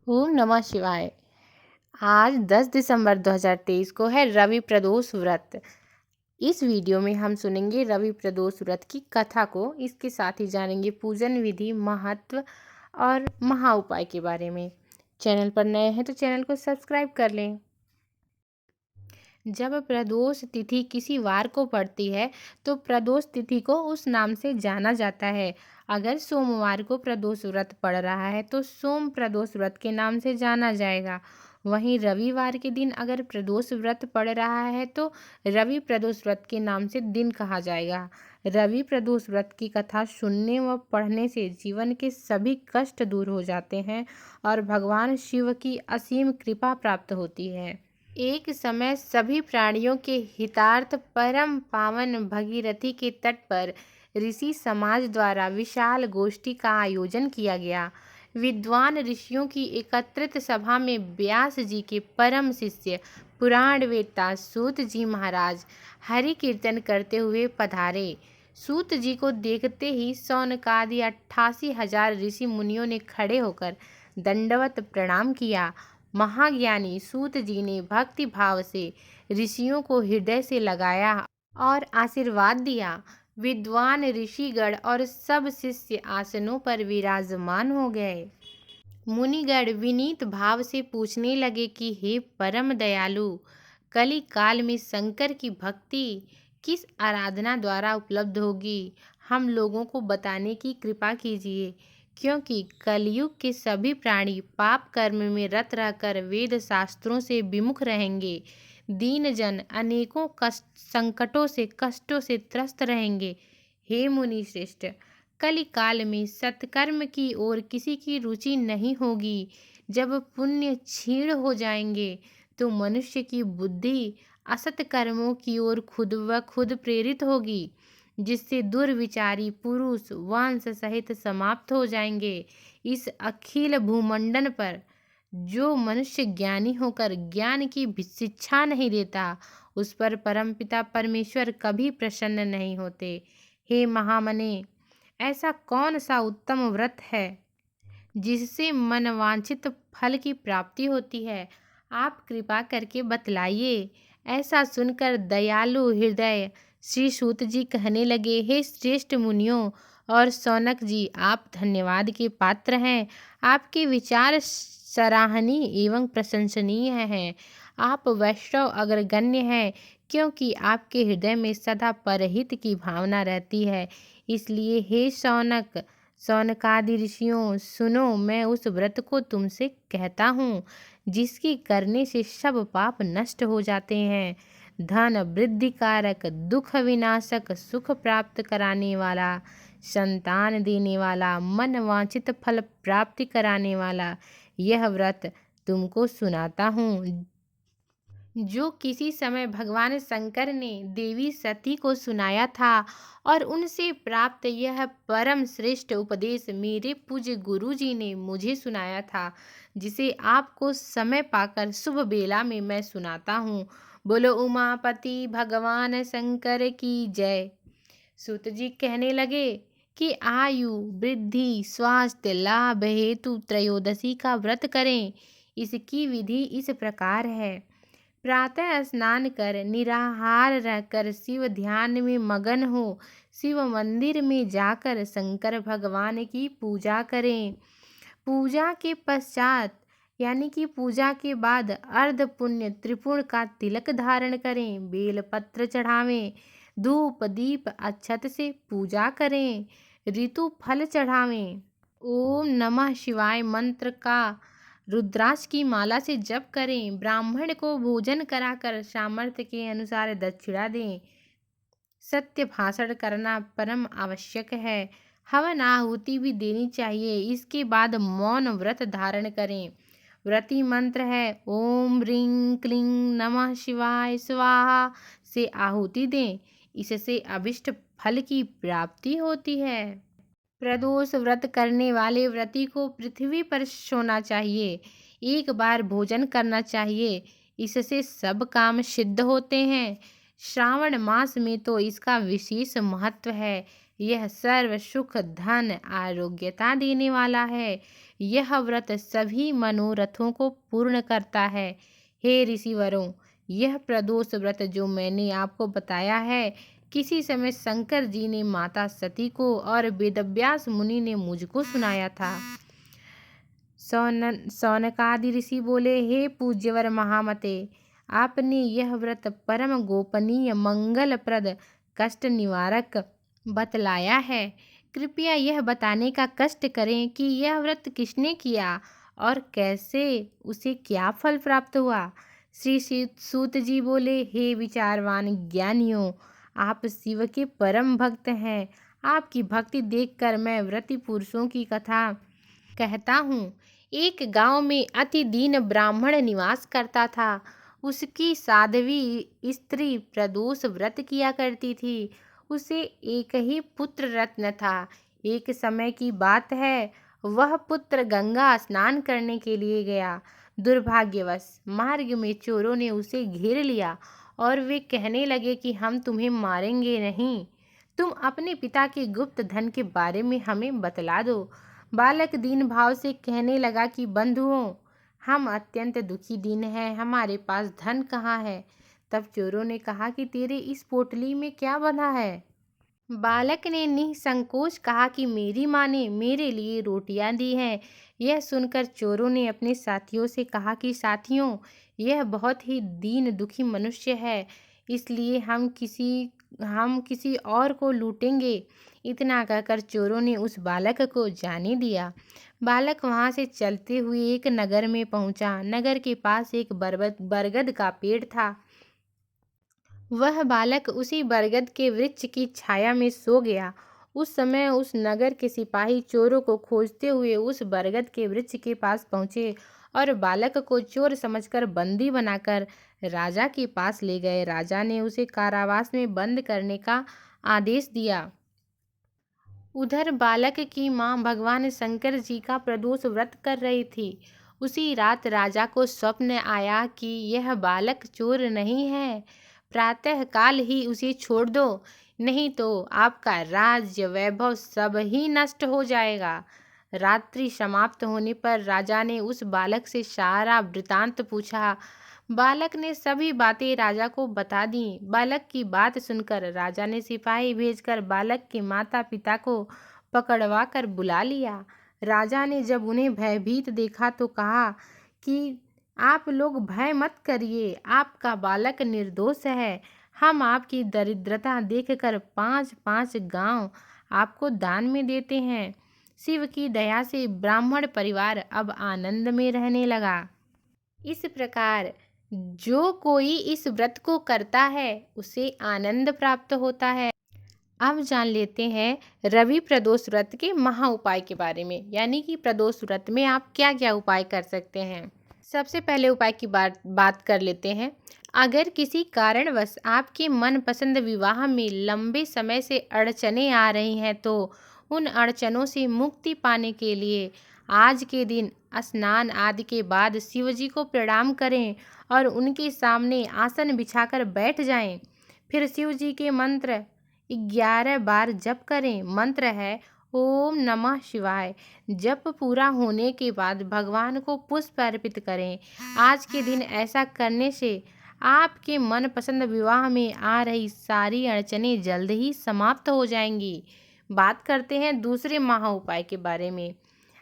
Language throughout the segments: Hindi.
ओम नमः शिवाय। आज 10 दिसंबर 2023 को है रवि प्रदोष व्रत। इस वीडियो में हम सुनेंगे रवि प्रदोष व्रत की कथा को। इसके साथ ही जानेंगे पूजन विधि, महत्व और महा उपाय के बारे में। चैनल पर नए हैं तो चैनल को सब्सक्राइब कर लें। जब प्रदोष तिथि किसी वार को पड़ती है तो प्रदोष तिथि को उस नाम से जाना जाता है। अगर सोमवार को प्रदोष व्रत पड़ रहा है तो सोम प्रदोष व्रत के नाम से जाना जाएगा। वहीं रविवार के दिन अगर प्रदोष व्रत पड़ रहा है तो रवि प्रदोष व्रत के नाम से दिन कहा जाएगा। रवि प्रदोष व्रत की कथा सुनने व पढ़ने से जीवन के सभी कष्ट दूर हो जाते हैं और भगवान शिव की असीम कृपा प्राप्त होती है। एक समय सभी प्राणियों के हितार्थ परम पावन भगीरथी के तट पर ऋषि समाज द्वारा विशाल गोष्ठी का आयोजन किया गया। विद्वान ऋषियों की एकत्रित सभा में व्यास जी के परम शिष्य पुराण वेत्ता सूत जी महाराज हरि कीर्तन करते हुए पधारे। सूत जी को देखते ही सौनकादि 88,000 ऋषि मुनियों ने खड़े होकर दंडवत प्रणाम किया। महाज्ञानी सूत जी ने भक्ति भाव से ऋषियों को हृदय से लगाया और आशीर्वाद दिया। विद्वान ऋषिगण और सब शिष्य आसनों पर विराजमान हो गए। मुनिगण विनीत भाव से पूछने लगे कि हे परम दयालु, कली काल में शंकर की भक्ति किस आराधना द्वारा उपलब्ध होगी, हम लोगों को बताने की कृपा कीजिए, क्योंकि कलयुग के सभी प्राणी पाप कर्म में रत रहकर वेद शास्त्रों से विमुख रहेंगे। दीन जन अनेकों कष्टों से त्रस्त रहेंगे। हे मुनि श्रेष्ठ, कली काल में सत्कर्म की ओर किसी की रुचि नहीं होगी। जब पुण्य क्षीण हो जाएंगे तो मनुष्य की बुद्धि असत कर्मों की ओर खुद व खुद प्रेरित होगी, जिससे दुर्विचारी पुरुष वंश सहित समाप्त हो जाएंगे। इस अखिल भूमंडल पर जो मनुष्य ज्ञानी होकर ज्ञान की शिक्षा नहीं देता, उस पर परमपिता परमेश्वर कभी प्रसन्न नहीं होते। हे महामने, ऐसा कौन सा उत्तम व्रत है जिससे मनवांछित फल की प्राप्ति होती है? आप कृपा करके बतलाइए। ऐसा सुनकर दयालु हृदय श्री सूत जी कहने लगे, हे श्रेष्ठ मुनियों और शौनक जी, आप धन्यवाद के पात्र हैं। आपके विचार सराहनीय एवं प्रशंसनीय हैं। आप वैष्णव अग्रगण्य हैं, क्योंकि आपके हृदय में सदा परहित की भावना रहती है। इसलिए हे शौनकादि ऋषियों, सुनो, मैं उस व्रत को तुमसे कहता हूँ जिसकी करने से सब पाप नष्ट हो जाते हैं। धन वृद्धि कारक, दुख विनाशक, सुख प्राप्त कराने वाला, संतान देने वाला, मन वांछित फल प्राप्ति कराने वाला यह व्रत तुमको सुनाता हूँ, जो किसी समय भगवान शंकर ने देवी सती को सुनाया था। और उनसे प्राप्त यह परम श्रेष्ठ उपदेश मेरे पूज्य गुरु जी ने मुझे सुनाया था, जिसे आपको समय पाकर शुभ बेला में मैं सुनाता हूँ। बोलो उमापति भगवान शंकर की जय। सूत जी कहने लगे कि आयु वृद्धि स्वास्थ्य लाभ हेतु त्रयोदशी का व्रत करें। इसकी विधि इस प्रकार है। प्रातः स्नान कर निराहार रहकर शिव ध्यान में मगन हो शिव मंदिर में जाकर शंकर भगवान की पूजा करें। पूजा के पश्चात यानी कि पूजा के बाद अर्ध पुण्य त्रिपुण का तिलक धारण करें, बेलपत्र चढ़ावें, धूप दीप अक्षत से पूजा करें, ऋतु फल चढ़ावें। ओम नमः शिवाय मंत्र का रुद्राक्ष की माला से जप करें। ब्राह्मण को भोजन कराकर सामर्थ्य के अनुसार दक्षिणा दें। सत्य भाषण करना परम आवश्यक है। हवन आहुति भी देनी चाहिए। इसके बाद मौन व्रत धारण करें। व्रती मंत्र है ओम ह्रीं क्लीं नमः शिवाय स्वाहा से आहुति दें। इससे अभिष्ट फल की प्राप्ति होती है। प्रदोष व्रत करने वाले व्रती को पृथ्वी पर सोना चाहिए। एक बार भोजन करना चाहिए। इससे सब काम सिद्ध होते हैं। श्रावण मास में तो इसका विशेष महत्व है। यह सर्व सुख धन आरोग्यता देने वाला है। यह व्रत सभी मनोरथों को पूर्ण करता है। हे ऋषिवरों, यह प्रदोष व्रत जो मैंने आपको बताया है, किसी समय शंकर जी ने माता सती को और वेदव्यास मुनि ने मुझको सुनाया था। सौनकादि ऋषि बोले, हे पूज्यवर महामते, आपने यह व्रत परम गोपनीय मंगलप्रद कष्ट निवारक बतलाया है। कृपया यह बताने का कष्ट करें कि यह व्रत किसने किया और कैसे उसे क्या फल प्राप्त हुआ। श्री सूत जी बोले, हे विचारवान ज्ञानियों, आप शिव के परम भक्त हैं। आपकी भक्ति देखकर मैं व्रती पुरुषों की कथा कहता हूँ। एक गांव में अति दीन ब्राह्मण निवास करता था। उसकी साध्वी स्त्री प्रदोष व्रत किया करती थी। उसे एक ही पुत्र रत्न था। एक समय की बात है, वह पुत्र गंगा स्नान करने के लिए गया। दुर्भाग्यवश मार्ग में चोरों ने उसे घेर लिया और वे कहने लगे कि हम तुम्हें मारेंगे नहीं, तुम अपने पिता के गुप्त धन के बारे में हमें बतला दो। बालक दीन भाव से कहने लगा कि बंधुओं, हम अत्यंत दुखी दीन हैं, हमारे पास धन कहाँ है। तब चोरों ने कहा कि तेरे इस पोटली में क्या बंधा है। बालक ने निसंकोच कहा कि मेरी माँ ने मेरे लिए रोटियां दी हैं। यह सुनकर चोरों ने अपने साथियों से कहा कि साथियों, यह बहुत ही दीन दुखी मनुष्य है, इसलिए हम किसी और को लूटेंगे। इतना कहकर चोरों ने उस बालक को जाने दिया। बालक वहां से चलते हुए एक नगर में पहुंचा। नगर के पास एक बरगद का पेड़ था। वह बालक उसी बरगद के वृक्ष की छाया में सो गया। उस समय उस नगर के सिपाही चोरों को खोजते हुए उस बरगद के वृक्ष के पास पहुंचे और बालक को चोर समझकर बंदी बनाकर राजा के पास ले गए। राजा ने उसे कारावास में बंद करने का आदेश दिया। उधर बालक की मां भगवान शंकर जी का प्रदोष व्रत कर रही थी। उसी रात राजा को स्वप्न आया कि यह बालक चोर नहीं है, प्रातः काल ही उसे छोड़ दो, नहीं तो आपका राज्य वैभव सब ही नष्ट हो जाएगा। रात्रि समाप्त होने पर राजा ने उस बालक से सारा वृतांत पूछा। बालक ने सभी बातें राजा को बता दी। बालक की बात सुनकर राजा ने सिपाही भेजकर बालक के माता पिता को पकड़वा कर बुला लिया। राजा ने जब उन्हें भयभीत देखा तो कहा कि आप लोग भय मत करिए, आपका बालक निर्दोष है। हम आपकी दरिद्रता देखकर 5-5 गांव आपको दान में देते हैं। शिव की दया से ब्राह्मण परिवार अब आनंद में रहने लगा। इस प्रकार जो कोई इस व्रत को करता है उसे आनंद प्राप्त होता है। अब जान लेते हैं रवि प्रदोष व्रत के महा उपाय के बारे में, यानी कि प्रदोष व्रत में आप क्या क्या उपाय कर सकते हैं। सबसे पहले उपाय की बात कर लेते हैं। अगर किसी कारणवश आपके मनपसंद विवाह में लंबे समय से अड़चनें आ रही हैं तो उन अड़चनों से मुक्ति पाने के लिए आज के दिन स्नान आदि के बाद शिवजी को प्रणाम करें और उनके सामने आसन बिछाकर बैठ जाएं। फिर शिवजी के मंत्र 11 बार जप करें। मंत्र है ओम नमः शिवाय। जप पूरा होने के बाद भगवान को पुष्प अर्पित करें। आज के दिन ऐसा करने से आपके मनपसंद विवाह में आ रही सारी अड़चनें जल्द ही समाप्त हो जाएंगी। बात करते हैं दूसरे महा उपाय के बारे में।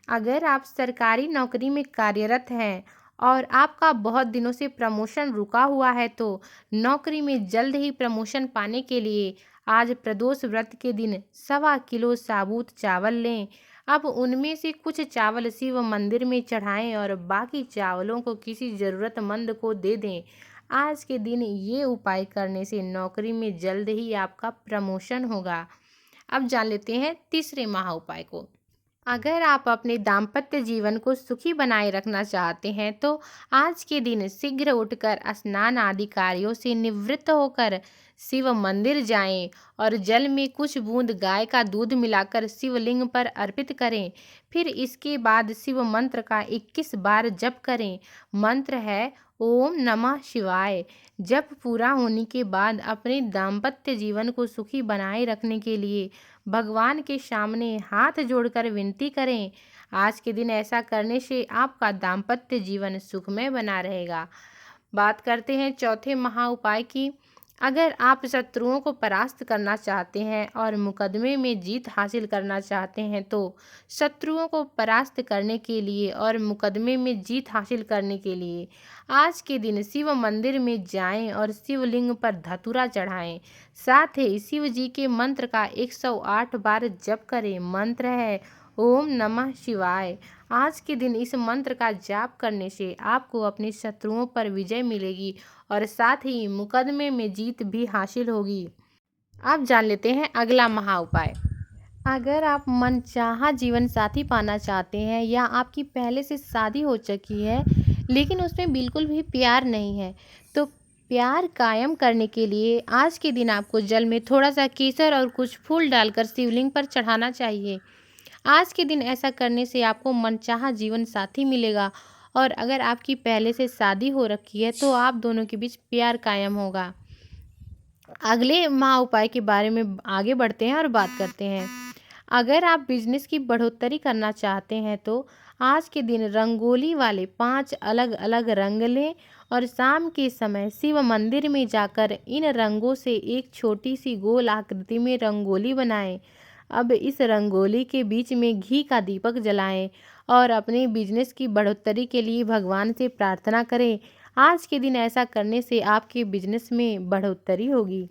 अगर आप सरकारी नौकरी में कार्यरत हैं और आपका बहुत दिनों से प्रमोशन रुका हुआ है तो नौकरी में जल्द ही प्रमोशन पाने के लिए आज प्रदोष व्रत के दिन 1.25 किलो साबुत चावल लें। अब उनमें से कुछ चावल शिव मंदिर में चढ़ाएं और बाकी चावलों को किसी ज़रूरतमंद को दे दें। आज के दिन ये उपाय करने से नौकरी में जल्द ही आपका प्रमोशन होगा। अब जान लेते हैं तीसरे महा उपाय को। अगर आप अपने दाम्पत्य जीवन को सुखी बनाए रखना चाहते हैं तो आज के दिन शीघ्र उठकर स्नान आदि कार्यों से निवृत्त होकर शिव मंदिर जाएं और जल में कुछ बूंद गाय का दूध मिलाकर शिवलिंग पर अर्पित करें। फिर इसके बाद शिव मंत्र का 21 बार जप करें। मंत्र है ओम नमः शिवाय। जप पूरा होने के बाद अपने दाम्पत्य जीवन को सुखी बनाए रखने के लिए भगवान के सामने हाथ जोड़कर विनती करें। आज के दिन ऐसा करने से आपका दाम्पत्य जीवन सुखमय बना रहेगा। बात करते हैं चौथे महा उपाय की। अगर आप शत्रुओं को परास्त करना चाहते हैं और मुकदमे में जीत हासिल करना चाहते हैं तो शत्रुओं को परास्त करने के लिए और मुकदमे में जीत हासिल करने के लिए आज के दिन शिव मंदिर में जाएं और शिवलिंग पर धतूरा चढ़ाएं। साथ ही शिव जी के मंत्र का 108 बार जप करें। मंत्र है ओम नमः शिवाय। आज के दिन इस मंत्र का जाप करने से आपको अपने शत्रुओं पर विजय मिलेगी और साथ ही मुकदमे में जीत भी हासिल होगी। अब जान लेते हैं अगला महा उपाय। अगर आप मनचाहा जीवन साथी पाना चाहते हैं या आपकी पहले से शादी हो चुकी है लेकिन उसमें बिल्कुल भी प्यार नहीं है, तो प्यार कायम करने के लिए आज के दिन आपको जल में थोड़ा सा केसर और कुछ फूल डालकर शिवलिंग पर चढ़ाना चाहिए। आज के दिन ऐसा करने से आपको मनचाहा जीवन साथी मिलेगा और अगर आपकी पहले से शादी हो रखी है तो आप दोनों के बीच प्यार कायम होगा। अगले महा उपाय के बारे में आगे बढ़ते हैं और बात करते हैं। अगर आप बिजनेस की बढ़ोतरी करना चाहते हैं तो आज के दिन रंगोली वाले 5 अलग अलग रंग लें और शाम के समय शिव मंदिर में जाकर इन रंगों से एक छोटी सी गोल आकृति में रंगोली बनाएं। अब इस रंगोली के बीच में घी का दीपक जलाएं और अपने बिजनेस की बढ़ोतरी के लिए भगवान से प्रार्थना करें। आज के दिन ऐसा करने से आपके बिजनेस में बढ़ोतरी होगी।